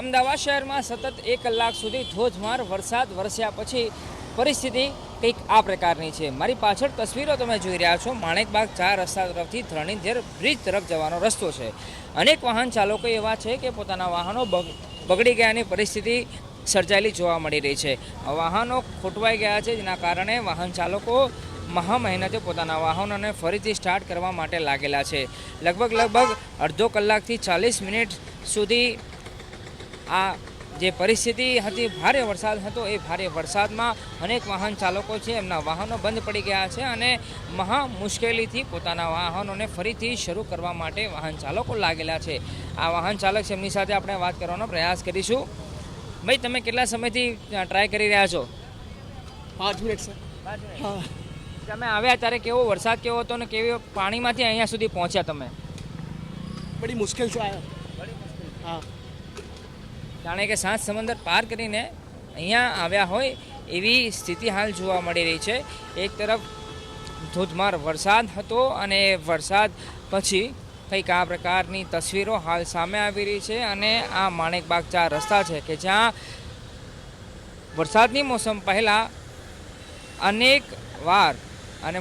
અમદાવાદ શહેરમાં સતત 1 કલાક સુધી ધોધમાર વરસાદ વરસ્યા પછી પરિસ્થિતિ કંઈક આ પ્રકારની છે। મારી પાછળ તસવીરો તમે જોઈ રહ્યા છો। માણેકબાગ 4 રસ્તા તરફથી ધરણીધર બ્રિજ તરફ જવાનો રસ્તો છે। અનેક વાહન ચાલકો એવા છે કે પોતાના વાહનો બગડી ગયાની પરિસ્થિતિ સર્જાયેલી જોવા મળી રહી છે। વાહનો ખોટવાઈ ગયા છે, જેના કારણે વાહન ચાલકો મહા મહેનતે પોતાના વાહનોને ફરીથી સ્ટાર્ટ કરવા માટે લાગેલા છે। લગભગ અડધો કલાકથી 40 મિનિટ સુધી આ જે પરિસ્થિતિ હતી, ભારે વરસાદ હતો, એ ભારે વરસાદમાં અનેક વાહન ચાલકો છે એમના વાહનો બંધ પડી ગયા છે અને મહા મુશ્કેલીથી પોતાના વાહનોને ફરીથી શરૂ કરવા માટે વાહન ચાલકો લાગેલા છે। આ વાહન ચાલક છે, એમની સાથે આપણે વાત કરવાનો પ્રયાસ કરીશું। ભાઈ, તમે કેટલા સમયથી ટ્રાય કરી રહ્યા છો? 5 મિનિટ સર। 5 મિનિટ। હા, તમે આવ્યા ત્યારે કેવો વરસાદ કેવો હતો અને કેવી પાણીમાંથી અહીંયા સુધી પહોંચ્યા તમે? બડી મુશ્કેલ से आया। हाँ, જાણે કે સાત સમંદર પાર કરીને અહીંયા આવ્યા હોય એવી સ્થિતિ હાલ જોવા મળી રહી છે। એક તરફ ધોધમાર વરસાદ હતો અને વરસાદ પછી કંઈક આ પ્રકારની તસવીરો હાલ સામે આવી રહી છે અને આ માણેકબાગ 4 રસ્તા છે કે જ્યાં વરસાદની મોસમ પહેલાં અનેક વાર અને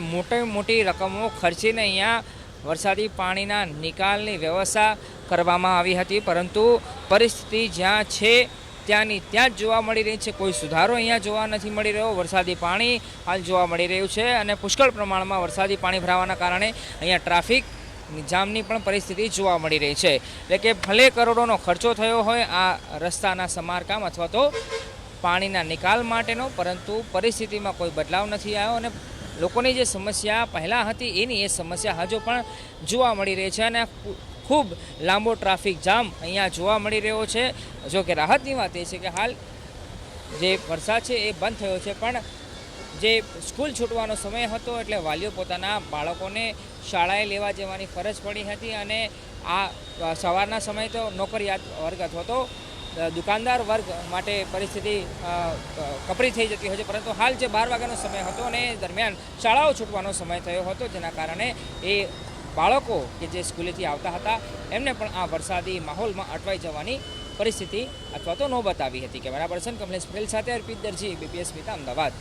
મોટી રકમો ખર્ચીને અહીંયા વરસાદી પાણીના નિકાલની વ્યવસ્થા કરવામાં આવી હતી, પરંતુ પરિસ્થિતિ જ્યાં છે ત્યાંની ત્યાં જ જોવા મળી રહી છે। કોઈ સુધારો અહીંયા જોવા નથી મળી રહ્યો। વરસાદી પાણી હાલ જોવા મળી રહ્યું છે અને પુષ્કળ પ્રમાણમાં વરસાદી પાણી ભરાવાના કારણે અહીંયા ટ્રાફિક જામની પણ પરિસ્થિતિ જોવા મળી રહી છે। એટલે કે ભલે કરોડોનો ખર્ચો થયો હોય આ રસ્તાના સમારકામ અથવા તો પાણીના નિકાલ માટેનો, પરંતુ પરિસ્થિતિમાં કોઈ બદલાવ નથી આવ્યો અને લોકોની જે સમસ્યા પહેલાં હતી એની એ સમસ્યા હજુ પણ જોવા મળી રહી છે અને ખૂબ લાંબો ટ્રાફિક જામ અહીંયા જોવા મળી રહ્યો છે। જો કે રાહતની વાત એ છે કે હાલ જે વરસાદ છે એ બંધ થયો છે, પણ જે સ્કૂલ છૂટવાનો સમય હતો એટલે વાલીઓ પોતાના બાળકોને શાળાએ લેવા જવાની ફરજ પડી હતી અને આ સવારના સમયે તો નોકરિયાત વર્ગ અથવા તો દુકાનદાર વર્ગ માટે પરિસ્થિતિ કપરી થઈ જતી હોય છે, પરંતુ હાલ જે 12 વાગ્યાનો સમય હતો અને દરમિયાન શાળાઓ છૂટવાનો સમય થયો હતો, જેના કારણે એ બાળકો કે જે સ્કૂલેથી આવતા હતા એમને પણ આ વરસાદી માહોલમાં અટવાઈ જવાની પરિસ્થિતિ અથવા તો નોબત આવી હતી। કેમેરા પર્સન કમલેશ પટેલ સાથે અર્પિત દરજી, બીપીએસ મિતા, અમદાવાદ।